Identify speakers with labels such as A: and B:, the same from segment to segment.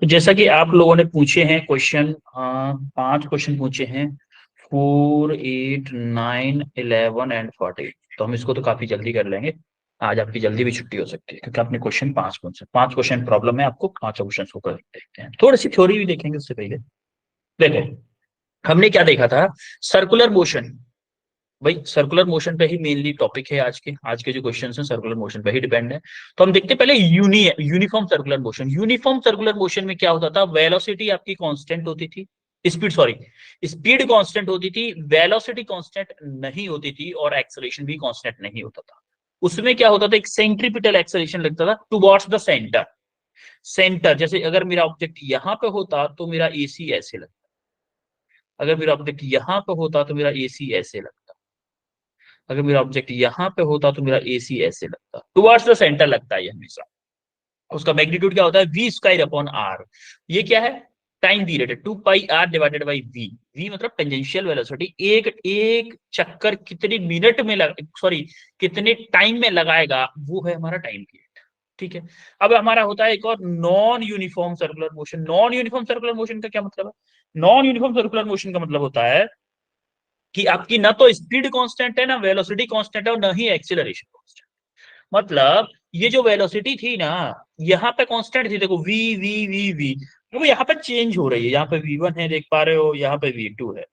A: तो जैसा कि आप लोगों ने पूछे हैं क्वेश्चन, 5 क्वेश्चन पूछे हैं, 4, 8, 9, 11 एंड 14। तो हम इसको तो काफी जल्दी कर लेंगे। आज आपकी जल्दी भी छुट्टी हो सकती है क्योंकि आपने क्वेश्चन 5 क्वेश्चन प्रॉब्लम है आपको, 5 क्वेश्चन को कर देखते हैं। थोड़ी सी थ्योरी भी देखेंगे उससे पहले। देखो, हमने क्या देखा था? Circular motion. भाई सर्कुलर मोशन पे ही मेनली टॉपिक है आज के जो क्वेश्चंस हैं सर्कुलर मोशन पे ही डिपेंड है। तो हम देखते हैं पहले uniform circular motion. Uniform circular motion में क्या होता था? वेलोसिटी आपकी कांस्टेंट होती थी, स्पीड सॉरी, स्पीड कांस्टेंट होती थी, वेलोसिटी कांस्टेंट नहीं होती थी और एक्सेलरेशन भी कांस्टेंट नहीं होता था। उसमें क्या होता था? एक सेंट्रीपिटल एक्सेलरेशन लगता था टुवर्ड्स द सेंटर। सेंटर जैसे अगर मेरा ऑब्जेक्ट यहां पे होता तो मेरा एसी ऐसे लगता, अगर मेरा ऑब्जेक्ट यहां पे होता तो मेरा एसी ऐसे लगता, अगर मेरा ऑब्जेक्ट यहाँ पे होता तो मेरा एसी ऐसे लगता। टुवर्ड्स द सेंटर लगता है ये हमेशा। उसका मैग्नीट्यूड क्या होता है? V square upon R. ये क्या है? टाइम पीरियड है, 2 pi R divided by V. V मतलब टेंजेंशियल वेलोसिटी। एक एक चक्कर कितने मिनट में सॉरी कितने टाइम में लगाएगा, वो है हमारा टाइम पीरियड। ठीक है। अब हमारा होता है एक और non uniform circular motion. Non uniform circular motion का क्या मतलब है? नॉन यूनिफॉर्म सर्कुलर मोशन का मतलब होता है कि आपकी ना तो स्पीड कांस्टेंट है, ना वेलोसिटी कांस्टेंट है, और ना ही एक्सीलरेशन कांस्टेंट। मतलब ये जो वेलोसिटी थी ना, यहाँ पे कांस्टेंट थी, देखो वी वी वी वी, वो यहाँ पे चेंज हो रही है। यहाँ पे V1 है, देख पा रहे हो, यहाँ पे V2 है,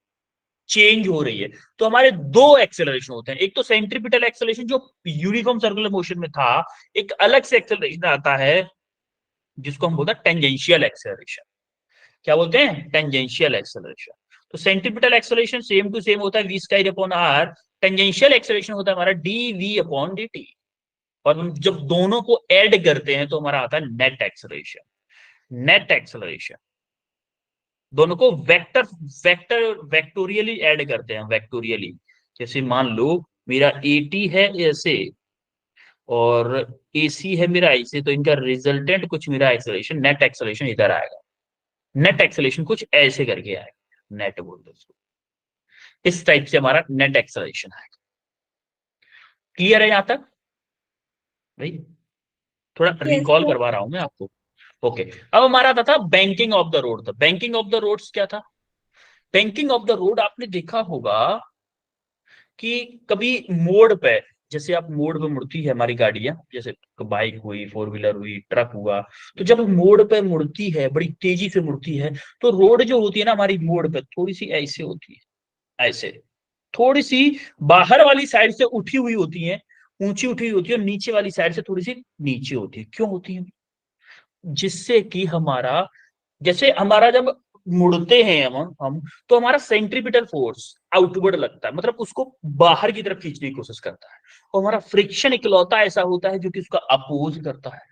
A: चेंज हो रही है। तो हमारे दो एक्सेलरेशन होते हैं, एक तो सेंट्रीपिटल एक्सेलरेशन जो यूनिफॉर्म सर्कुलर मोशन में था, एक अलग से एक्सेलरेशन आता है जिसको हम बोलते हैं टेंजेंशियल एक्सेलरेशन। क्या बोलते हैं? Tangential acceleration. तो centripetal acceleration same to same होता है V square upon R. Tangential acceleration होता है हमारा D V upon D T. और हम जब दोनों को ऐड करते हैं तो हमारा आता है नेट एक्सेलरेशन। नेट एक्सेलरेशन, दोनों को वेक्टर वेक्टर वेक्टोरियली ऐड करते हैं, वेक्टोरियली। जैसे मान लो मेरा एटी है ऐसे और एसी है मेरा ऐसे, तो इनका रिजल्टेंट कुछ मेरा एक्सेलरेशन, नेट एक्सेलरेशन इधर आएगा। नेट एक्सेलरेशन कुछ ऐसे करके आएगा, नेट बोल दो उसको। इस टाइप से हमारा नेट एक्सेलरेशन आएगा। क्लियर है यहां तक भाई? थोड़ा
B: यस
A: रिकॉल
B: सर।
A: करवा रहा हूं मैं आपको। ओके। अब हमारा आता था बैंकिंग ऑफ द रोड। था बैंकिंग ऑफ द रोड्स क्या था? बैंकिंग ऑफ द रोड आपने देखा होगा कि कभी मोड़ पे, जैसे आप मोड़ पे मुड़ती है हमारी गाड़ियां, जैसे बाइक हुई, फोर व्हीलर हुई, ट्रक हुआ, तो जब मोड़ पे मुड़ती है, बड़ी तेजी से मुड़ती है, तो रोड जो होती है ना हमारी मोड़ पे, थोड़ी सी ऐसे होती है, ऐसे थोड़ी सी बाहर वाली साइड से उठी हुई होती है, ऊंची उठी हुई होती है, और नीचे वाली साइड से थोड़ी सी नीचे होती है। क्यों होती है? जिससे कि हमारा, जैसे हमारा जब मुड़ते हैं हम तो हमारा सेंट्रीपिटल फोर्स आउटवर्ड लगता है, मतलब उसको बाहर की तरफ खींचने की कोशिश करता है। और हमारा फ्रिक्शन इकलौता ऐसा होता है जो कि उसका अपोज करता है।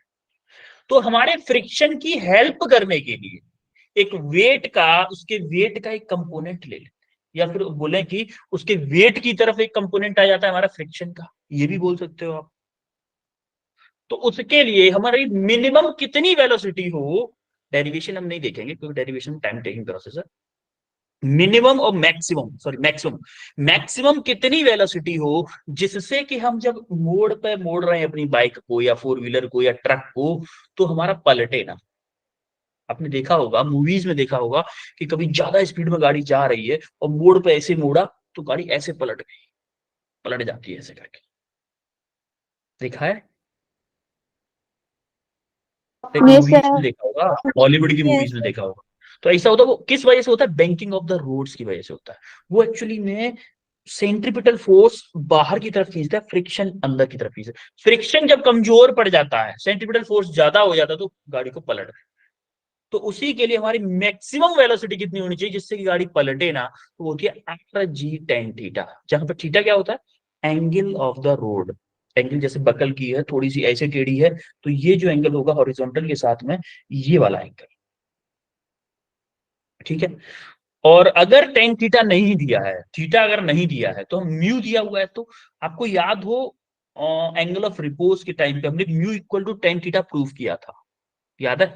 A: तो हमारे फ्रिक्शन की हेल्प करने के लिए एक वेट का, उसके वेट का एक कंपोनेंट ले लेते हैं, या फिर बोले कि उसके वेट की तरफ एक कंपोनेंट आ जाता है हमारा फ्रिक्शन का, ये भी बोल सकते हो आप। तो उसके लिए हमारी मिनिमम कितनी वेलोसिटी हो, डेरिवेशन हम नहीं देखेंगे क्योंकि डेरिवेशन टाइम टेकिंग प्रोसेस है। मिनिमम और मैक्सिमम, सॉरी मैक्सिमम, मैक्सिमम कितनी वेलोसिटी हो जिससे कि हम जब मोड़ पे मोड़ रहे हैं अपनी बाइक को या फोर व्हीलर को या ट्रक को, तो हमारा पलटे ना। आपने देखा होगा, मूवीज में देखा होगा कि कभी ज्यादा स्पीड में गाड़ी जा रही है और मोड़ पे ऐसे मोड़ा तो गाड़ी ऐसे पलट गई, पलट जाती है ऐसे करके। देखा है? एक
B: यस
A: मूवीज में
B: सर।
A: देखा होगा, बॉलीवुड की मूवीज में
B: यस।
A: देखा होगा। तो ऐसा होता है, वो किस वजह से होता है? बैंकिंग ऑफ द रोड्स की वजह से होता है। वो एक्चुअली में सेंट्रीपिटल फोर्स बाहर की तरफ खींचता है, फ्रिक्शन अंदर की तरफ खींचता है। फ्रिक्शन जब कमजोर पड़ जाता है, सेंट्रीपिटल फोर्स ज्यादा हो जाता है, तो गाड़ी को पलट। तो उसी के लिए हमारी मैक्सिमम वेलोसिटी कितनी होनी चाहिए जिससे कि गाड़ी पलटे ना, तो वो होती है R g tan थीटा। जहां पर थीटा क्या होता है? Angle of the road. Angle जैसे बकल की है, थोड़ी सी ऐसे टेढ़ी है, तो ये जो एंगल होगा हॉरिजॉन्टल के साथ में, ये वाला एंगल। ठीक है। और अगर टेन थीटा नहीं दिया है, थीटा अगर नहीं दिया है तो म्यू दिया हुआ है, तो आपको याद हो एंगल ऑफ रिपोज के टाइम पे हमने mu equal to tan theta prove किया था, याद है?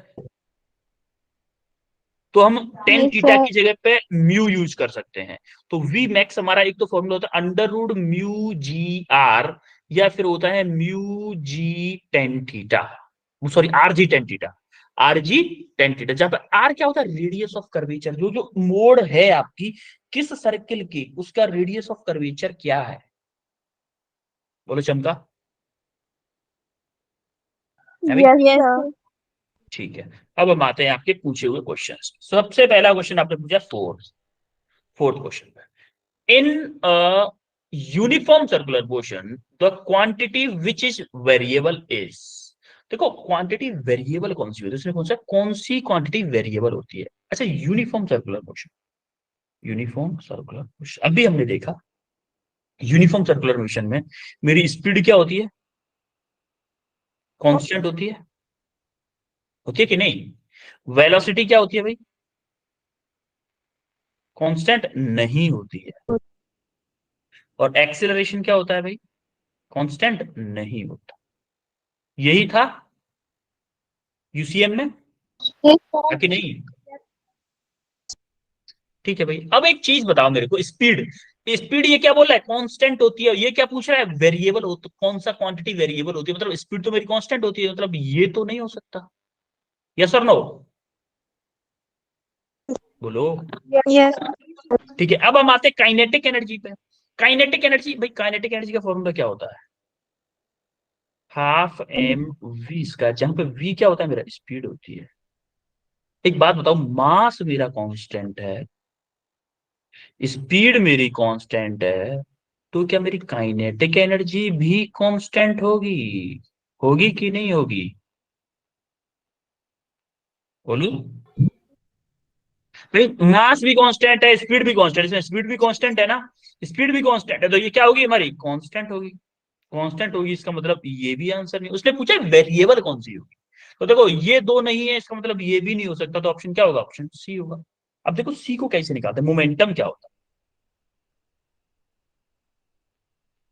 A: तो हम टेन
B: यस
A: थीटा
B: सर।
A: की जगह पे म्यू यूज कर सकते हैं। तो वी मैक्स हमारा एक तो फॉर्मूला होता है under root mu G R, या फिर होता है mu G tan theta, sorry R G tan theta. RG tan theta, जहां पर R क्या होता है, रेडियस ऑफ कर्वेचर, जो जो मोड है आपकी किस सर्किल की, उसका रेडियस ऑफ कर्वेचर क्या है, बोलो चमका। है भाई?
B: Yes sir.
A: ठीक है, अब हम आते हैं आपके पूछे हुए क्वेश्चन। सबसे पहला क्वेश्चन आपने पूछा fourth, fourth question, in a uniform circular motion the quantity which is variable is, देखो क्वांटिटी वेरिएबल कौन सी होती है, उसने कौन सा, कौन सी क्वांटिटी वेरिएबल होती है। अच्छा, uniform circular motion, uniform circular motion अभी हमने देखा, यूनिफॉर्म सर्कुलर मोशन में मेरी स्पीड क्या होती है, कांस्टेंट होती है कि नहीं। वेलोसिटी क्या होती है भाई, कांस्टेंट नहीं होती है। और एक्सेलरेशन क्या होता है भाई, कांस्टेंट नहीं होता। यही था यूसीएम में,
B: यस
A: है
B: सर।
A: कि नहीं। ठीक है भाई, अब एक चीज बताओ मेरे को, स्पीड, स्पीड ये क्या बोल रहा है, कांस्टेंट होती है, ये क्या पूछ रहा है, वेरिएबल हो, तो कौन सा क्वांटिटी वेरिएबल होती है, मतलब स्पीड तो मेरी कांस्टेंट होती है, मतलब ये तो नहीं हो सकता। यस और नो, बोलो।
B: यस।
A: ठीक है, अब हम आते हैं काइनेटिक एनर्जी पे। काइनेटिक एनर्जी भाई, काइनेटिक एनर्जी का फॉर्मूला क्या होता है, हाफ एम वी इसका, जहां पे वी क्या होता है मेरा, स्पीड होती है। एक बात बताओ, मास मेरा कांस्टेंट है, स्पीड मेरी कांस्टेंट है, तो क्या मेरी काइनेटिक एनर्जी भी कांस्टेंट होगी, होगी कि नहीं होगी, बोलो भाई। मास भी कांस्टेंट है, स्पीड भी कांस्टेंट, इसमें स्पीड भी कांस्टेंट है ना, स्पीड भी कांस्टेंट है, तो ये क्या होगी हमारी, कांस्टेंट होगी। कांस्टेंट होगी, इसका मतलब ये भी आंसर नहीं, उसने पूछा वेरिएबल कौन सी होगी, तो देखो ये दो नहीं है, इसका मतलब ये भी नहीं हो सकता, तो ऑप्शन क्या होगा, ऑप्शन सी होगा। अब देखो सी को कैसे निकालते हैं, मोमेंटम क्या होता है,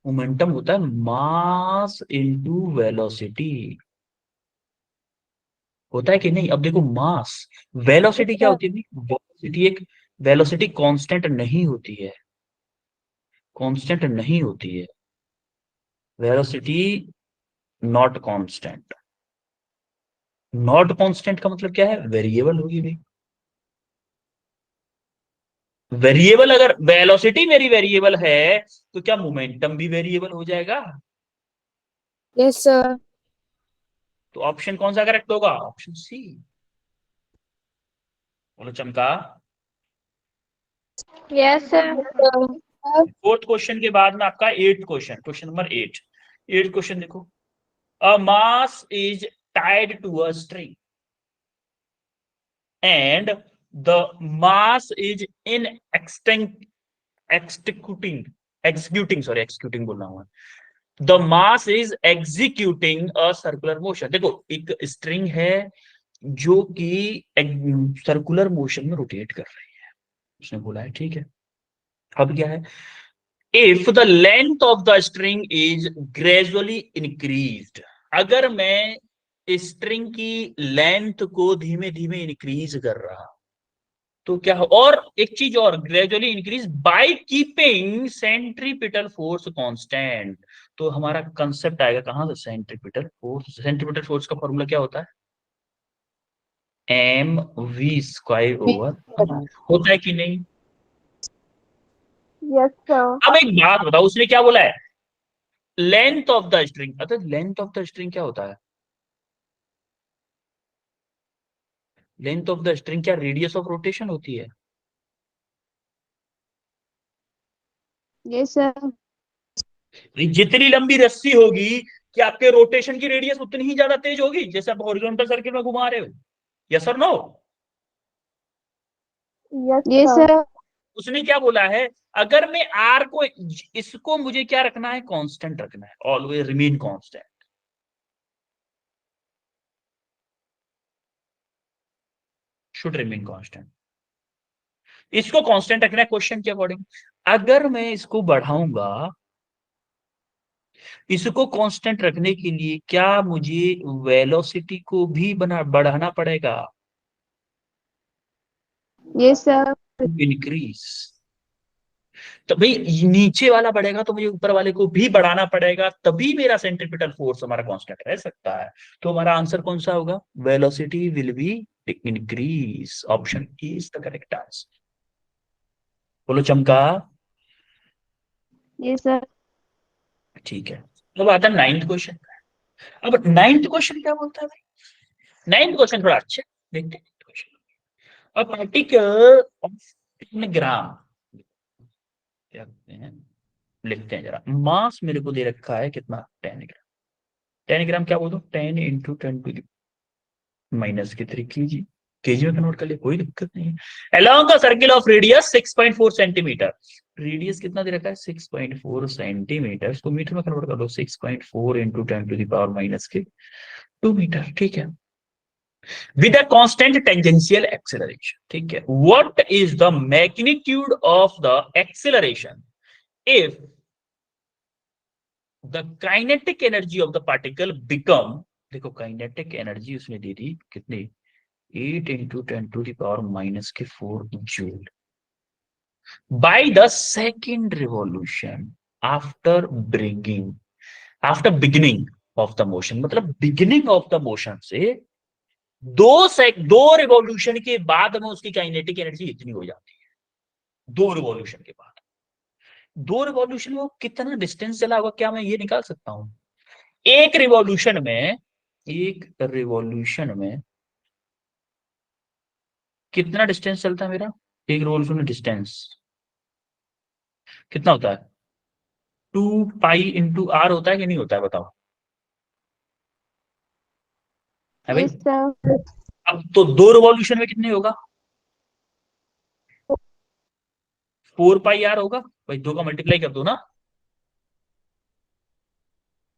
A: मोमेंटम होता है मास इनटू वेलोसिटी, होता है कि नहीं। अब देखो मास, वेलोसिटी क्या होती है, वेलोसिटी एक, वेलोसिटी कांस्टेंट नहीं होती है, कांस्टेंट नहीं होती है, velocity not constant, not constant का मतलब क्या है, वेरिएबल होगी भाई। वेरिएबल, अगर वेलोसिटी मेरी वेरिएबल है, तो क्या मोमेंटम भी वेरिएबल हो जाएगा।
B: Yes sir.
A: तो ऑप्शन कौन सा करेक्ट होगा, ऑप्शन सी, बोलो चमका।
B: Yes sir.
A: फोर्थ क्वेश्चन के बाद में आपका eight question, question number eight, eight question देखो, a mass is tied to a string and the mass is in executing, executing बोलना हुआ, the mass is executing a circular motion। देखो एक string है जो कि सर्कुलर मोशन में rotate कर रही है, उसने बोला है, ठीक है। अब क्या है, if the length of the string is gradually increased, अगर मैं स्ट्रिंग की लेंथ को धीमे धीमे इंक्रीज कर रहा, तो क्या हो, और एक चीज और, gradually increase by keeping centripetal force constant, तो हमारा कंसेप्ट आएगा कहां से, सेंट्रीपिटल फोर्स, सेंट्रीपिटल फोर्स का फॉर्मूला क्या होता है, एम वी स्क्वायर ओवर, होता है कि नहीं।
B: Yes sir.
A: अब एक बात बताओ, उसने क्या बोला है, लेंथ ऑफ द स्ट्रिंग, अर्थात लेंथ ऑफ द स्ट्रिंग क्या होता है, लेंथ ऑफ द स्ट्रिंग क्या रेडियस ऑफ रोटेशन होती है।
B: Yes sir.
A: जितनी लंबी रस्सी होगी, कि आपके रोटेशन की रेडियस उतनी ही ज्यादा तेज होगी, जैसे आप हॉरिजॉन्टल सर्किल में घुमा रहे हो। यस और नो,
B: यस सर।
A: उसने क्या बोला है, अगर मैं आर को, इसको मुझे क्या रखना है, कांस्टेंट रखना है, always remain constant, should remain constant, इसको कांस्टेंट रखना है क्वेश्चन के अकॉर्डिंग। अगर मैं इसको बढ़ाऊंगा, इसको कांस्टेंट रखने के लिए क्या मुझे वेलोसिटी को भी बना बढ़ाना पड़ेगा,
B: यस सर।
A: इंक्रीज, तो भाई नीचे वाला बढ़ेगा तो मुझे ऊपर वाले को भी बढ़ाना पड़ेगा, तभी मेरा सेंट्रीपिटल फोर्स हमारा कांस्टेंट रह सकता है। तो हमारा आंसर कौन सा होगा? Velocity will be increase. Option E is the correct answer. बोलो चमका।
B: Yes, sir.
A: ठीक है। अब आता है नाइन्थ क्वेश्चन। अब नाइन्थ क्वेश्चन क्या बोलता है भाई? नाइन्थ क्वेश्चन थोड़ा अच्छा देखते हैं। क्वेश्चन, अ पार्टिकल ऑफ 10 ग्राम, क्या कहते हैं, लिखते हैं जरा। मास मेरे को दे रखा है कितना? 10 ग्राम। 10 ग्राम क्या बोल दो? 10 × 10⁻³ केजी में कन्वर्ट कर ले, कोई दिक्कत नहीं है। Along a circle of radius 6.4 centimetre. Radius कितना दे रखा है? 6.4 सेंटीमीटर। इसको मीटर में कन्वर्ट कर दो, 6.4 × 10⁻²⁰ मीटर। ठीक है। With a constant tangential acceleration. ठीक है। What is the magnitude of the acceleration if the kinetic energy of the particle become, देखो काइनेटिक एनर्जी उसने दे दी कितनी? 8 × 10⁻⁻⁴ joule by the second revolution after bringing, after beginning of the motion. मतलब beginning of the motion से 2 revolution के बाद में उसकी kinetic energy इतनी हो जाती है। 2 रिवॉल्यूशन के बाद, 2 रिवॉल्यूशन में वो कितना डिस्टेंस चला होगा, क्या मैं ये निकाल सकता हूं? एक रिवॉल्यूशन में, एक रिवॉल्यूशन में कितना डिस्टेंस चलता है मेरा? एक रिवॉल्यूशन में डिस्टेंस कितना होता है? 2 पाई × r होता है कि नहीं होता है, बताओ। है भाई?
B: Yes, sir.
A: अब तो 2 रिवॉल्यूशन में कितने होगा? 4 पाई r होगा भाई, 2 का मल्टीप्लाई कर दो ना।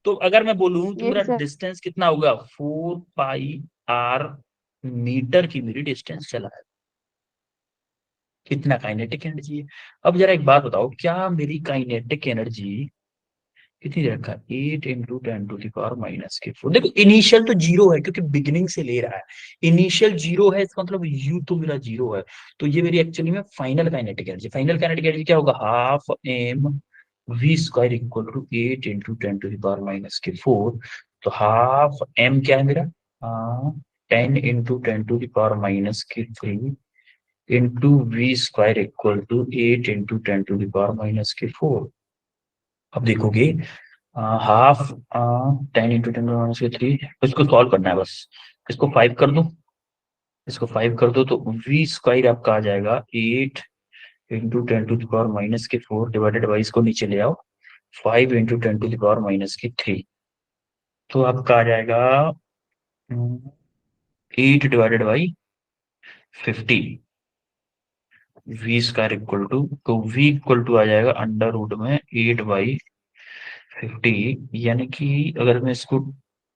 A: तो अगर मैं बोलूं तो मेरा
B: Yes, sir.
A: डिस्टेंस कितना होगा? 4 पाई r मीटर की मेरी डिस्टेंस चला है। कितना काइनेटिक एनर्जी है? अब जरा एक बात बताओ, क्या मेरी काइनेटिक एनर्जी कितनी दे रखा है? 8 × 10⁻⁻⁴ देखो इनिशियल तो जीरो है क्योंकि बिगिनिंग से ले रहा है। इनिशियल जीरो है, इसका मतलब यू तो मेरा जीरो है। तो ये मेरी एक्चुअली में final kinetic energy. Final kinetic energy क्या होगा? ½ mv² = 8 × 10⁻⁻⁴। तो ½ m क्या है मेरा? 10 × 10⁻⁻³ × v² = 8 × 10⁻⁻⁴। अब देखोगे, हाफ 10 × 10⁻³ इसको सॉल्व करना है बस। इसको 5 कर दो, इसको 5 कर दो तो v² आपका आ जाएगा 8 × 10⁻⁻⁴ डिवाइडेड बाई, इसको नीचे ले आओ, 5 × 10⁻⁻3। तो आपका आ जाएगा 8/50। v² इक्वल टू, तो v इक्वल टू आ जाएगा √8/50। यानी कि अगर मैं इसको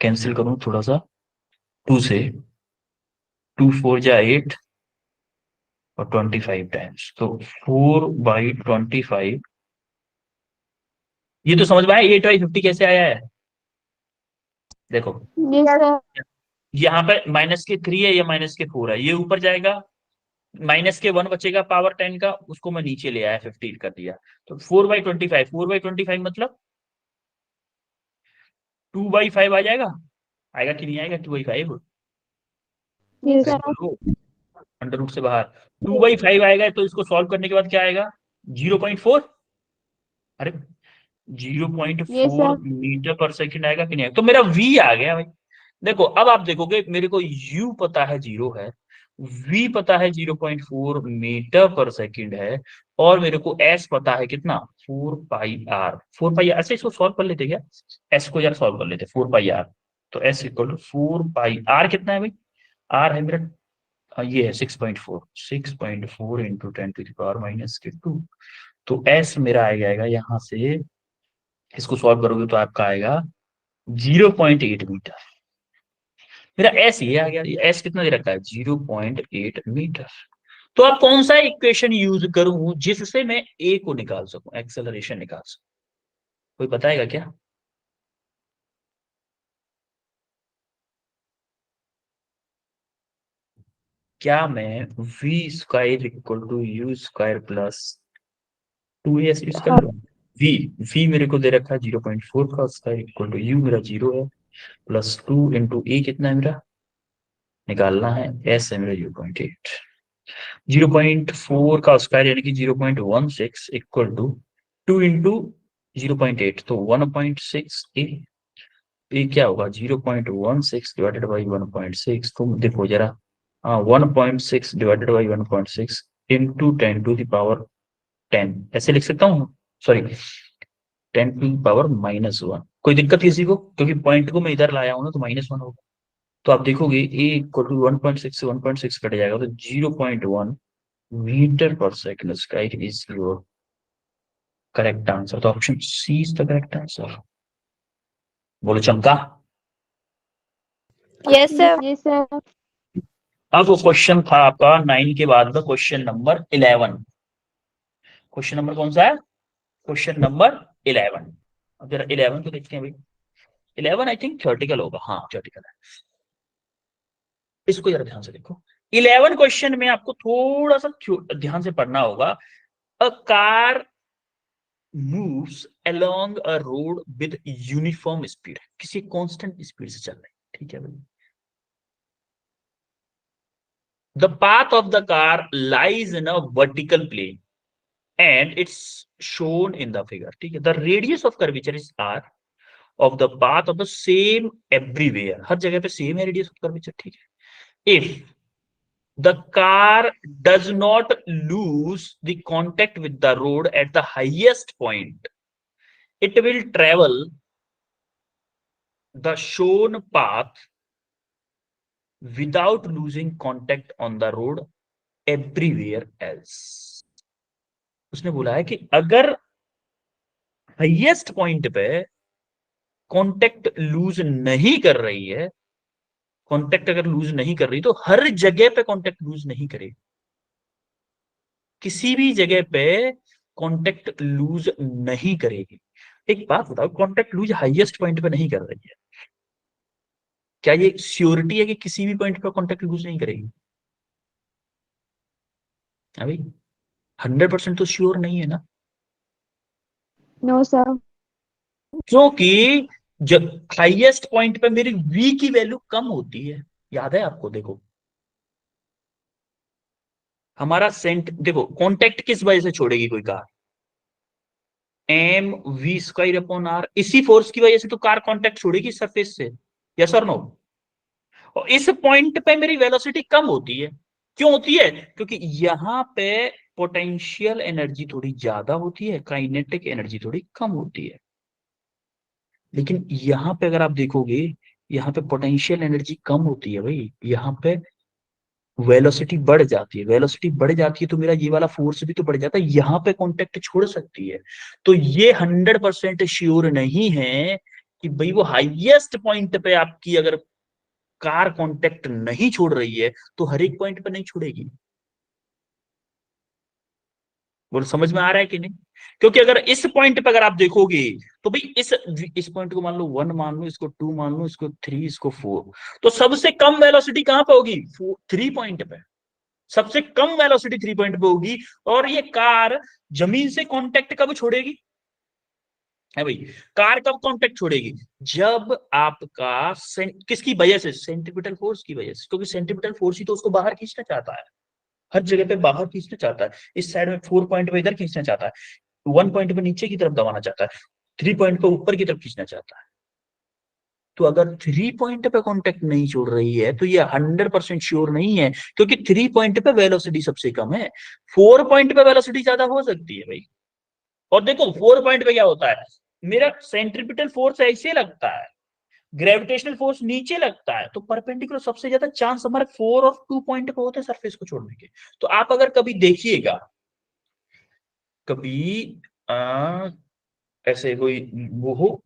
A: कैंसिल करूं थोड़ा सा, 2 से, 2 × 4 = 8 और 25 टाइम्स, तो 4/25। ये तो समझ में आया 8/50 कैसे आया है? देखो
B: Yes, sir.
A: यहाँ पे -3 है, ये -4 है, ये ऊपर जाएगा, -1 बचेगा पावर 10 का, उसको मैं नीचे ले आया, 15 कर दिया। तो 4/25, 4/25 मतलब 2/5 आ जाएगा। आएगा कि नहीं आएगा 2/5?
B: Yes,
A: अरे
B: sir.
A: बोलो, अंडर रूट से बाहर 2/5 आएगा, तो इसको सॉल्व करने के बाद क्या आएगा? 0.4। अरे zero point
B: Yes,
A: four
B: sir.
A: Metre पर सेकंड आएगा कि नहीं आएगा? तो मेरा v आ गया भाई। देखो अब आप देखोगे, मेरे को u पता है 0 है, v पता है 0.4 मीटर पर सेकंड है, और मेरे को s पता है कितना? 4 पाई r। 4 पाई r ऐसे इसको सॉल्व कर लेते क्या? s को यार सॉल्व कर लेते, 4 पाई r। तो s equal to 4 pi r कितना है भाई? r है मेरा, ये है 6.4, 6.4 × 10⁻⁻²। तो s मेरा आ जाएगा यहाँ से, इसको सॉल्व करोगे तो आपका आएगा 0.8 मीटर। मेरा एस ये आ गया। एस कितना दे रखा है? 0.8 मीटर। तो आप कौन सा इक्वेशन यूज करूं जिससे मैं ए को निकाल सकूं, एक्सेलरेशन निकाल सकूं? कोई बताएगा क्या? क्या मैं v² = u² + 2a ऐसे यूज कर लो। v मेरे को दे रखा है 0.4 का स्क्वायर इक्वल टू u मेरा 0 है, प्लस 2 इंटू ए कितना है मेरा निकालना है, s है मेरा 0.8। 0.4 का स्क्वायर यानी कि 0.16 इक्वल टू 2 इंटू 0.8, तो 1.6 ए क्या होगा 0.16 डिवाइडेड बाई 1.6, तुम देखो जरा, हाँ 1.6 divided by 1.6 into 10 to the power 10 ऐसे लिख सकता हूँ, सॉरी 10 टू द पावर -1। कोई दिक्कत किसी को, क्योंकि पॉइंट को मैं इधर लाया हूँ ना तो -1 होगा। तो आप देखोगे ए इक्वल टू 1.6 से 1.6 कट जाएगा, तो 0.1 मीटर पर second square is your correct answer. तो option C is the correct answer. बोलो चमका।
B: Yes sir. Yes sir.
A: अब वो क्वेश्चन था आपका 9 के बाद का क्वेश्चन नंबर 11। क्वेश्चन नंबर कौन सा है? Question number 11। अब जरा 11 को देखते हैं भाई। 11 आई थिंक थ्योरेटिकल होगा, हाँ थ्योरेटिकल है। इसको जरा ध्यान से देखो। 11 क्वेश्चन में आपको थोड़ा सा ध्यान से पढ़ना होगा। A car moves along a road with uniform speed, किसी कांस्टेंट स्पीड से चल रही है, ठीक है भाई। The path of the car lies in a vertical plane and it's shown in the figure, ठीक है। The radius of curvature is r of the path of the same everywhere, हर जगह पे सेम है रेडियस ऑफ कर्वेचर, ठीक है। If the car does not lose the contact with the road at the highest point, it will travel the shown path without losing contact on the road everywhere else। उसने बोला है कि अगर highest point पे contact loose नहीं कर रही है, कांटेक्ट अगर लूज नहीं कर रही तो हर जगह पे कांटेक्ट लूज नहीं करेगी, किसी भी जगह पे कांटेक्ट लूज नहीं करेगी। एक बात बताओ, कांटेक्ट लूज हाईएस्ट पॉइंट पे नहीं कर रही है, क्या ये श्योरिटी है कि किसी भी पॉइंट पे कांटेक्ट लूज नहीं करेगी? अभी 100% तो श्योर नहीं है ना,
B: नो सर।
A: क्योंकि जब हाईएस्ट पॉइंट पे मेरी v की वैल्यू कम होती है, याद है आपको? देखो हमारा सेंट, देखो कांटेक्ट किस वजह से छोड़ेगी कोई कार? mv²/r, इसी फोर्स की वजह से तो कार कांटेक्ट छोड़ेगी सरफेस से, यस और नो? और इस पॉइंट पे मेरी वेलोसिटी कम होती है, क्यों होती है? क्योंकि यहां पे पोटेंशियल एनर्जी थोड़ी ज्यादा होती है, काइनेटिक एनर्जी थोड़ी कम होती है। लेकिन यहां पे अगर आप देखोगे, यहाँ पे पोटेंशियल एनर्जी कम होती है भाई, यहाँ पे वेलोसिटी बढ़ जाती है। वेलोसिटी बढ़ जाती है तो मेरा ये वाला फोर्स भी तो बढ़ जाता है, यहाँ पे कांटेक्ट छोड़ सकती है। तो ये 100% श्योर नहीं है कि भाई वो हाईएस्ट पॉइंट पे आपकी अगर कार कांटेक्ट नहीं छोड़ रही है तो हर एक पॉइंट पे नहीं छोड़ेगी। वो समझ में आ रहा है कि नहीं? क्योंकि अगर इस पॉइंट पे अगर आप देखोगे तो भाई इस पॉइंट को मान लो 1 मान लो, इसको 2 मान लो, इसको 3, इसको 4, तो सबसे कम वेलोसिटी कहां पे होगी? 3 पॉइंट पे। सबसे कम वेलोसिटी 3 पॉइंट पे होगी। और ये कार जमीन से कांटेक्ट कब छोड़ेगी? है भाई, कार कब कांटेक्ट छोड़ेगी? जब आपका किसकी वजह से? सेंट्रीपिटल फोर्स की वजह से, क्योंकि सेंट्रीपिटल फोर्स ही तो उसको बाहर खींचना चाहता है, हर जगह पे बाहर खींचना चाहता है। इस साइड में 4 पॉइंट पे इधर खींचना चाहता है, 1 पॉइंट पे नीचे की तरफ दबाना चाहता है, 3 पॉइंट पे ऊपर की तरफ खींचना चाहता है। तो अगर 3 पॉइंट पे कांटेक्ट नहीं छोड़ रही है तो ये 100% श्योर नहीं है, क्योंकि 3 पॉइंट पे वेलोसिटी सबसे कम है। 4 पॉइंट पे वेलोसिटी ज्यादा हो सकती है भाई। और देखो 4 पॉइंट पे क्या होता है, मेरा सेंट्रीपिटल फोर्स ऐसे लगता है, ग्रेविटेशनल फोर्स नीचे लगता है, तो परपेंडिकुलर सबसे ज्यादा चांस हमारे 4 और 2 पॉइंट पे होते हैं सरफेस को छोड़ने के। तो आप अगर कभी देखिएगा, कभी ऐसे कोई वो हो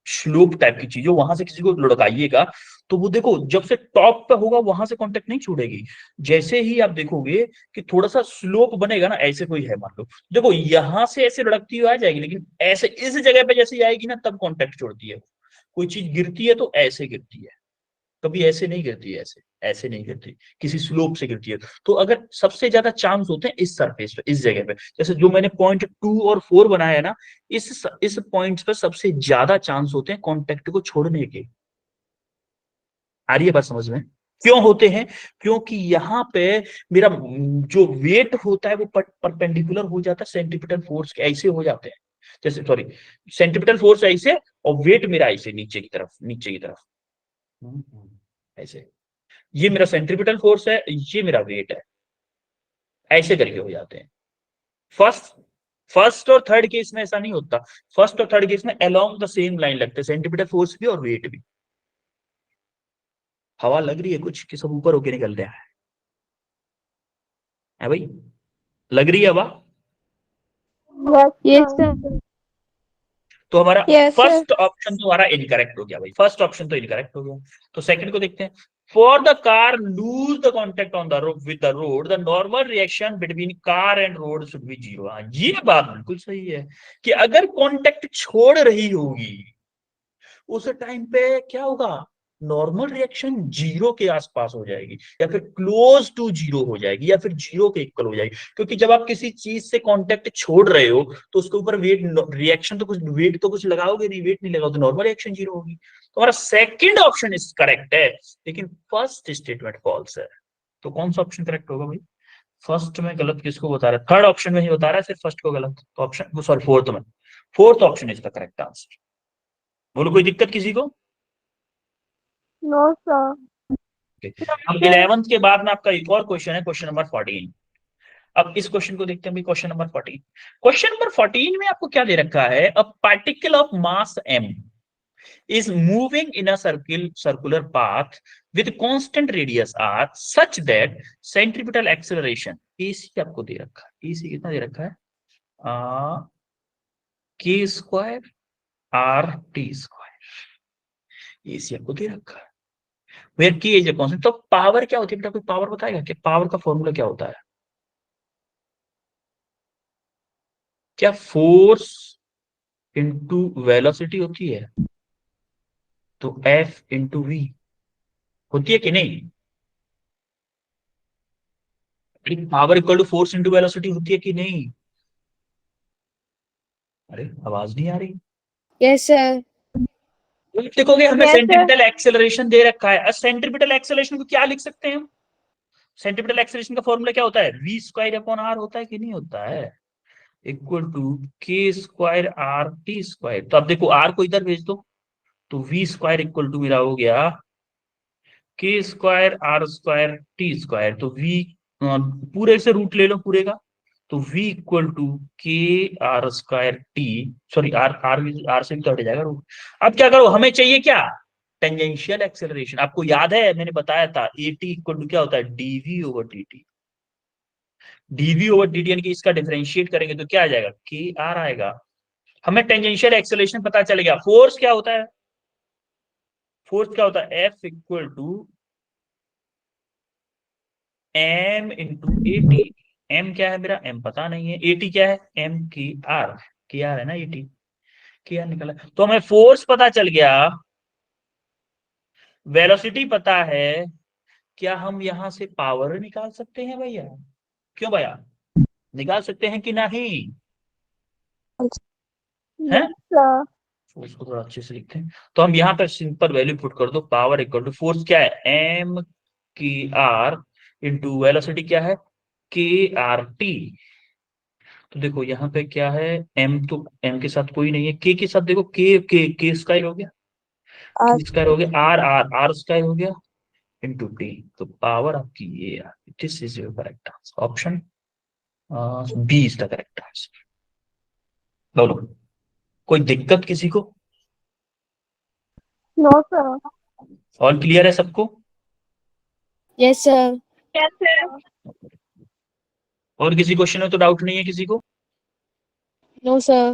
A: स्लोप टाइप की चीज हो, वहां से किसी को लुढ़काइएगा, तो वो देखो जब से टॉप पे होगा वहां से कांटेक्ट नहीं छोड़ेगी। जैसे ही आप देखोगे कि थोड़ा सा स्लोप बनेगा ना, ऐसे कोई है मान लो, देखो यहां से ऐसे लुढ़कती हुई आ जाएगी, लेकिन ऐसे इस जगह पे जैसे आएगी ना तब कांटेक्ट छोड़ती है। कोई चीज गिरती है तो ऐसे गिरती है, कभी ऐसे नहीं गिरती है, ऐसे ऐसे नहीं गिरती, किसी स्लोप से गिरती है। तो अगर सबसे ज्यादा चांस होते हैं इस सरफेस पे, इस जगह पे, जैसे जो मैंने पॉइंट 2 और 4 बनाया है ना, इस पॉइंट्स पे सबसे ज्यादा चांस होते हैं कांटेक्ट को छोड़ने के। आ रही है बात समझ में? क्यों होते हैं? क्योंकि यहाँ पे मेरा जो वेट होता है वो परपेंडिकुलर हो जाता है सेंट्रीपिटल फोर्स के, ऐसे हो जाते हैं, जैसे सॉरी, सेंट्रीपिटल फोर्स ऐसे और वेट मेरा ऐसे नीचे की तरफ, नीचे की तरफ, ऐसे। ये मेरा सेंट्रीपिटल फोर्स है, ये मेरा वेट है, ऐसे करके हो जाते हैं। फर्स्ट फर्स्ट और थर्ड केस में ऐसा नहीं होता। फर्स्ट और थर्ड केस में अलोंग द सेम लाइन लगते हैं, सेंट्रीपिटल फोर्स भी और वेट भी। हवा लग रही है कुछ कि सब ऊपर होके निकल रहा है भाई? लग रही है हवा?
B: Yes, sir.
A: तो हमारा
B: Yes, sir.
A: फर्स्ट ऑप्शन तो हमारा इनकरेक्ट हो गया भाई, फर्स्ट ऑप्शन तो इनकरेक्ट हो गया। तो सेकंड को देखते हैं। For the car lose the contact on the road with the road, the normal reaction between car and road should be zero. हाँ, ये बात बिल्कुल सही है कि अगर कॉन्टेक्ट छोड़ रही होगी उस टाइम पे क्या होगा, नॉर्मल रिएक्शन जीरो के आसपास हो जाएगी, या फिर क्लोज टू जीरो हो जाएगी, या फिर जीरो के इक्वल हो जाएगी। क्योंकि जब आप किसी चीज से कांटेक्ट छोड़ रहे हो तो उसके ऊपर वेट, रिएक्शन तो कुछ, वेट तो कुछ लगाओगे नहीं, वेट नहीं लगाओ तो नॉर्मल रिएक्शन जीरो होगी। तो हमारा सेकंड ऑप्शन इज करेक्ट है, लेकिन फर्स्ट स्टेटमेंट फॉल्स है। तो कौन सा ऑप्शन करेक्ट होगा भाई? फर्स्ट में गलत किसको बता रहा है? थर्ड ऑप्शन में ही बता रहा है सिर्फ फर्स्ट को गलत, तो ऑप्शन सॉरी फोर्थ में, fourth option is the correct answer. बोलो कोई दिक्कत किसी को?
B: No, sir.
A: Okay. अब 11th के बाद में आपका एक और क्वेश्चन है, क्वेश्चन नंबर 14। अब इस क्वेश्चन को देखते हैं भाई, क्वेश्चन नंबर 14। क्वेश्चन नंबर 14 में आपको क्या दे रखा है? A particle of mass m is moving in a circular path with constant radius r such that centripetal acceleration ac आपको दे रखा है। ac कितना दे रखा है? k square r t square, ac आपको दे रखा है। वेयर की एज ए कांस्टेंट। तो पावर क्या होती है बेटा? कोई पावर बताएगा कि पावर का फॉर्मूला क्या होता है? क्या फोर्स इंटू वेलोसिटी होती है? तो एफ इंटू वी होती है कि नहीं? Power equal to force into velocity होती है कि नहीं? अरे आवाज नहीं आ रही।
B: Yes, sir.
A: तो देखोगे हमें
B: Yes, sir.
A: सेंट्रीपिटल एक्सेलरेशन दे रखा है। सेंट्रीपिटल एक्सेलरेशन को क्या लिख सकते हैं हम? सेंट्रीपिटल एक्सेलरेशन का फॉर्मूला क्या होता है? वी स्क्वायर अपॉन आर होता है कि नहीं होता है? इक्वल टू के स्क्वायर आर टी स्क्वायर। तो अब देखो आर को इधर भेज दो, तो वी स्क्वायर इक्वल टू मेरा हो गया K square R square T square. तो वी पूरे से रूट ले लो पूरे का, तो v equal to K R square T, sorry R R R से भी तो हट जाएगा रूट। अब क्या करो, हमें चाहिए क्या? Tangential acceleration. आपको याद है मैंने बताया था ए टी इक्वल टू क्या होता है? D V over D T. D V over D T यानी कि इसका डिफरेंशिएट करेंगे तो क्या आ जाएगा? के आर आएगा। हमें टेंजेंशियल एक्सेलरेशन पता चल गया। फोर्स क्या होता है? फोर्स क्या होता है? F equal to M into A T. M क्या है मेरा? एम पता नहीं है। ए टी क्या है? एम की आर, की आर है ना ए टी, की आर निकला। तो हमें फोर्स पता चल गया, वेलोसिटी पता है। क्या हम यहां से पावर निकाल सकते हैं भैया? क्यों भैया, निकाल सकते हैं कि नहीं? है?
B: Yes, sir.
A: तो उसको थोड़ा अच्छे से लिखते हैं। तो हम यहाँ पर सिंपल वैल्यू पुट कर दो, पावर इक्वल टू फोर्स क्या है? एम की आर इंटू वेलोसिटी क्या है? के आर टी। तो देखो यहाँ पे क्या है, एम तो एम के साथ कोई नहीं है, के साथ देखो के स्क्वायर हो गया,
B: Uh,
A: के स्क्वायर हो गया, आर आर आर स्क्वायर हो गया इंटू टी। तो पावर आपकी ये है। This is your correct answer, option B is the correct answer. बोलो कोई दिक्कत किसी को?
B: no, sir.
A: ऑल क्लियर है सबको?
B: Yes, sir. Yes, sir.
A: और किसी क्वेश्चन में तो डाउट नहीं है किसी को?
B: No, sir.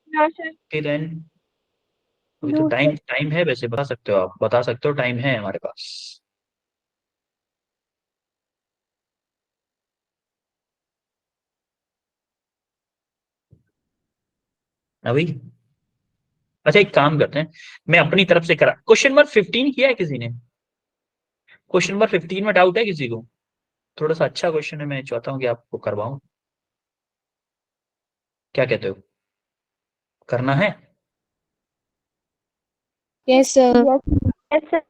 B: No, sir.
A: Okay then, अभी तो
B: No, sir.
A: टाइम टाइम है वैसे, बता सकते हो, आप बता सकते हो, टाइम है हमारे पास अभी। अच्छा एक काम करते हैं, मैं अपनी तरफ से करा, क्वेश्चन नंबर 15 किया है किसी ने? क्वेश्चन नंबर 15 में डाउट है किसी को? थोड़ा सा अच्छा क्वेश्चन है, मैं चाहता हूँ कि आपको करवाऊं। क्या कहते हो, करना है?
B: Yes, sir.
C: Yes, sir.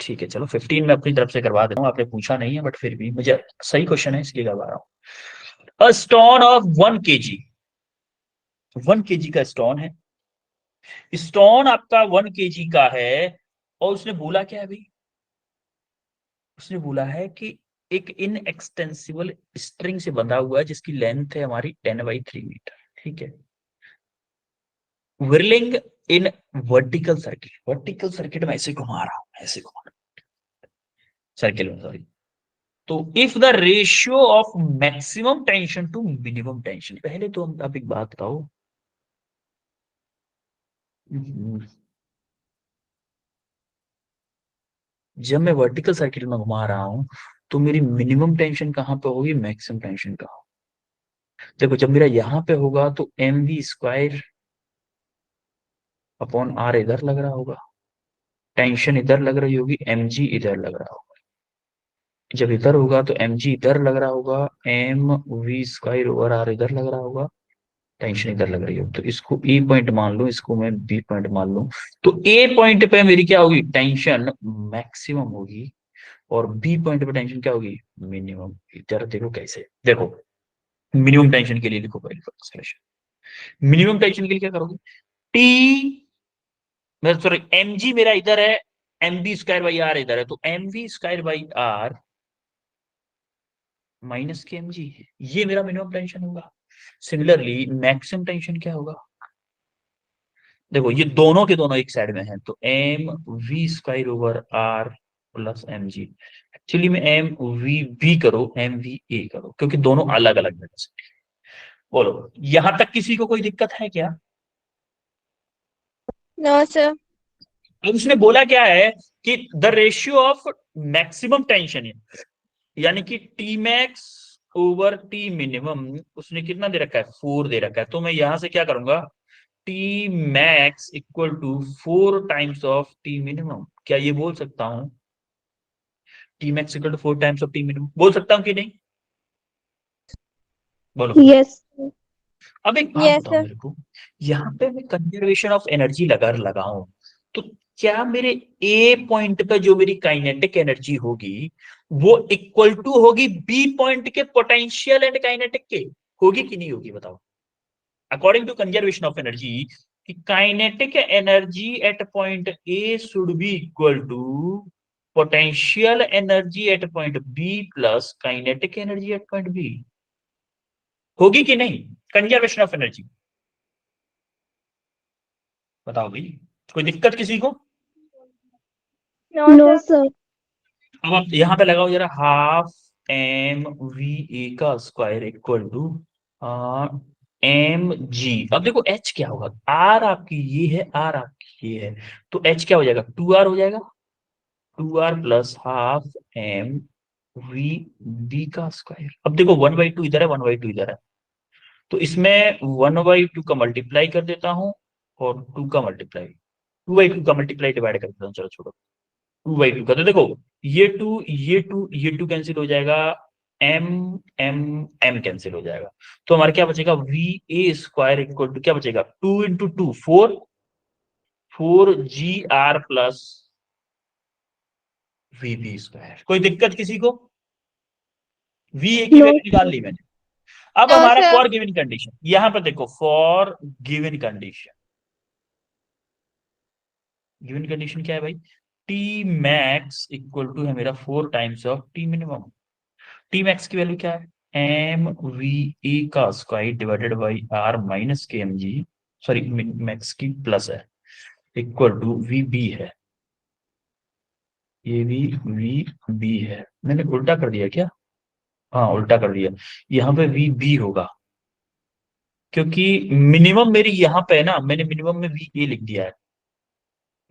A: ठीक है, चलो 15 में अपनी तरफ से करवा देता हूँ। आपने पूछा नहीं है बट फिर भी मुझे सही क्वेश्चन है इसलिए करवा रहा हूँ। A stone of 1 kg, 1 kg का स्टोन है, स्टोन आपका 1 kg का है, और उसने बोला क्या है भाई? उसने बोला है कि एक इनएक्सटेंसिबल स्ट्रिंग से बंधा हुआ है जिसकी लेंथ है हमारी 10/3 मीटर, ठीक है। Whirling in vertical circuit, vertical circuit में ऐसे घुमा रहा हूं, ऐसे घुमा रहा हूं, सर्किल में, सॉरी। तो if the ratio of maximum tension to minimum tension, पहले तो हम आप एक बात बताओ, जब मैं वर्टिकल सर्किट में घुमा रहा हूं तो मेरी मिनिमम टेंशन कहां पे होगी, मैक्सिमम टेंशन कहां? देखो जब मेरा यहां पे होगा तो mv² अपॉन आर इधर लग रहा होगा, टेंशन इधर लग रही होगी, mg इधर लग रहा होगा। जब इधर होगा तो mg इधर लग रहा होगा, mv² ओवर आर इधर लग रहा होगा, टेंशन इधर लग रही हो। तो इसको ए पॉइंट मान लो, इसको मैं बी पॉइंट मान लूं। तो ए पॉइंट पे मेरी क्या होगी, टेंशन मैक्सिमम होगी, और बी पॉइंट पे टेंशन क्या होगी, मिनिमम। इधर देखो कैसे, देखो मिनिमम टेंशन के लिए लिखो पहले सोल्यूशन। मिनिमम टेंशन के लिए क्या करोगे, टी, मैं सॉरी एम जी मेरा इधर है, mv²/r इधर है, तो mv²/r माइनस के mg, ये मेरा मिनिमम टेंशन होगा। सिमिलरली मैक्सिमम टेंशन क्या होगा, देखो ये दोनों के दोनों एक साइड में हैं, तो mv²/r प्लस mg। एक्चुअली में mvb करो, mva करो, क्योंकि दोनों अलग अलग जगह से। बोलो यहां तक किसी को कोई दिक्कत है क्या?
B: No, sir.
A: अब उसने बोला क्या है कि the ratio of maximum tension है, यानी कि T max over T minimum, उसने कितना दे रखा है, 4 दे रखा है। तो मैं यहां से क्या करूंगा, T max equal to 4 times of T minimum, क्या ये बोल सकता हूं? T max equal to 4 times of T minimum बोल सकता हूं कि नहीं? बोलो।
B: Yes.
A: अब एक बात
B: Yes,
A: बताओ
B: sir.
A: मेरे को, यहाँ पे मैं कंजर्वेशन ऑफ एनर्जी लगाऊं, तो क्या मेरे ए पॉइंट पे जो मेरी काइनेटिक एनर्जी होगी वो इक्वल टू होगी बी पॉइंट के पोटेंशियल एंड काइनेटिक के, होगी कि नहीं होगी बताओ? According to conservation of energy, कि kinetic energy at point A should be equal to potential energy at point B plus kinetic energy at point B, होगी कि नहीं कंजर्वेशन ऑफ एनर्जी? बताओ भाई, कोई दिक्कत किसी को?
B: No, sir.
A: अब आप यहां पे लगाओ जरा, हाफ एम वी ए का square equal to M G. अब देखो एच क्या होगा, आर आपकी ये है, आर आपकी ये है, तो एच क्या हो जाएगा, 2r हो जाएगा, 2r plus half M V B का स्क्वायर। अब देखो 1/2 इधर है, 1/2 इधर है, तो इसमें 1/2 का मल्टीप्लाई कर देता हूं, और 2 का मल्टीप्लाई, 2/2 का मल्टीप्लाई डिवाइड कर देता हूँ, चलो छोड़ो। 2/2 का, तो देखो ये टू कैंसिल हो जाएगा, एम एम एम कैंसिल हो जाएगा, तो हमारे क्या बचेगा, va² इक्वल टू क्या बचेगा, 2 × 2 4, 4gr प्लस vb²। कोई दिक्कत किसी को? va की
B: No.
A: वैल्यू निकाल ली मैंने। अब
B: No,
A: हमारा
B: sir.
A: फॉर गिवन कंडीशन, यहां पर देखो फॉर गिवन कंडीशन क्या है भाई, टी मैक्स इक्वल टू है मेरा 4 times of T minimum. T max की वैल्यू क्या है, एम वी ए का square divided by R minus के एम जी, सॉरी मैक्स की प्लस है, इक्वल टू वी बी है, ये भी वी बी है। मैंने उल्टा कर दिया क्या? हाँ उल्टा कर दिया, यहाँ पे वी बी होगा, क्योंकि मिनिमम मेरी यहाँ पे है ना, मैंने मिनिमम में वी ए लिख दिया है,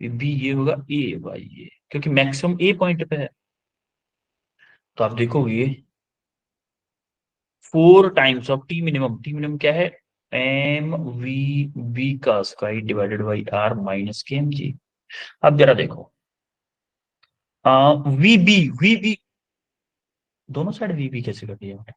A: बी ये होगा ए बाई ए, क्योंकि मैक्सिमम ए पॉइंट पे है। तो आप देखोगे 4 टाइम्स ऑफ टी मिनिमम क्या है, एम वी बी का square divided by R minus के एम जी। अब जरा देखो, वी बी दोनों साइड वी बी कैसे कर दिया मैंने,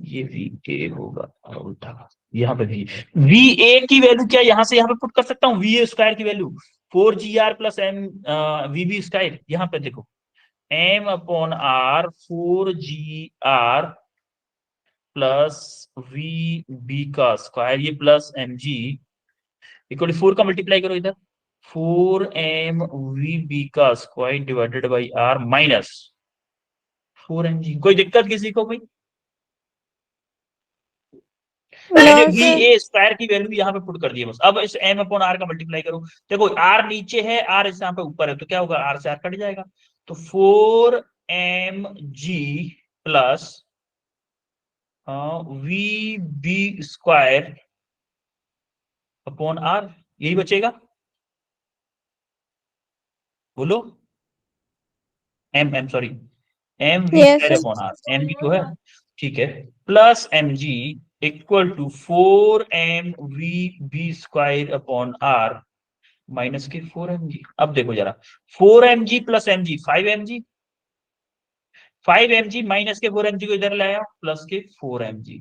A: ये वी ए होगा और उल्टा यहाँ पे वी ए की वैल्यू क्या यहाँ से यहाँ पे पुट कर सकता हूँ, वी ए स्क्वायर की value 4 GR plus M V B square. यहाँ पे देखो M upon R 4 GR plus V B का स्क्वायर, ये प्लस एम जी इक्वल 4 का मल्टीप्लाई करो इधर, 4 एम वी बी का square divided by R minus 4 M G. कोई दिक्कत किसी को भाई? मैंने
B: No,
A: V
B: sir.
A: A square की वैल्यू यहाँ पे पुट कर दी है बस। अब इस एम अपॉन आर का मल्टीप्लाई करो, देखो आर नीचे है, आर इस यहाँ पे ऊपर है, तो क्या होगा, आर से आर कट जाएगा, तो 4 mg plus V B square upon R, यही बचेगा, बोलो। M sorry, M V
B: Yes,
A: square
B: sir.
A: Upon R, M V तो है, ठीक है, plus M G equal to 4 mv B square upon R minus के 4 mg। अब देखो जरा, 4 mg plus mg 5 mg, 5 mg minus के 4 mg को इधर लाया प्लस के 4 mg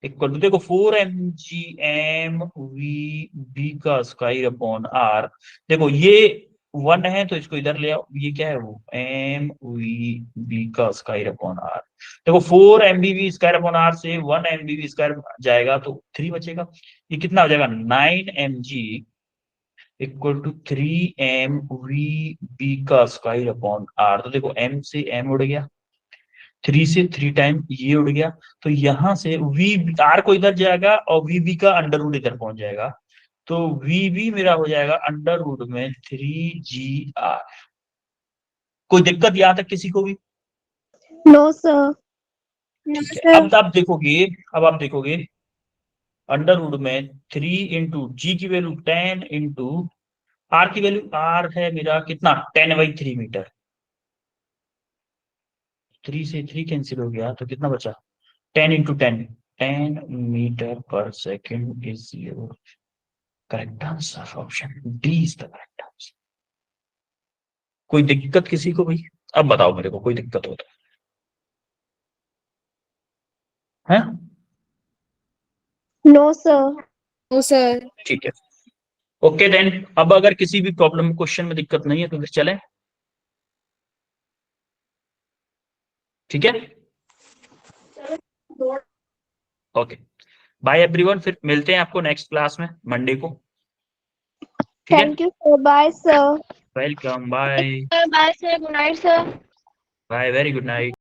A: इक्वल टू, देखो 4 mg एम वी बी का स्क्वायर अपॉन आर, देखो ये 1 है तो इसको इधर ले आओ, ये क्या है वो एम वी बी का स्क्वायर अपॉन आर, देखो 4 mv स्क्वायर अपॉन आर से 1 mv स्क्वायर जाएगा तो 3 बचेगा, ये कितना हो जाएगा 9 mg इक्वल टू 3 mv का स्क्वायर अपॉन आर। तो देखो m से m उड़ गया, 3 से 3 टाइम ये उड़ गया, तो यहां से वी आर को इधर जाएगा और वी बी का अंडर रूट इधर पहुंच जाएगा, तो वी बी मेरा हो जाएगा अंडर रूट में 3 GR। कोई दिक्कत यहां तक किसी को भी?
B: No, sir. No,
A: ठीक है,
B: sir.
A: अब आप देखोगे, अब आप देखोगे अंडर रूट में 3 इंटू जी की वैल्यू 10 इंटू आर की वैल्यू, आर है मेरा कितना 10/3 मीटर, 3 से 3 कैंसिल हो गया तो कितना बचा 10 इंटू 10, 10 मीटर पर second is your correct answer, option D is the correct answer. कोई दिक्कत किसी को भाई? अब बताओ मेरे को, कोई दिक्कत हो तो है?
B: No, sir. No, sir.
A: ठीक है, ओके देन। अब अगर किसी भी प्रॉब्लम क्वेश्चन में दिक्कत नहीं है तो फिर चले, ठीक है, ओके, बाय एवरीवन, फिर मिलते हैं आपको नेक्स्ट क्लास में मंडे को, ठीक है,
B: Thank you, sir. Bye, sir.
A: Welcome, bye
B: Bye, sir. Good night, sir.
A: Bye, very good night.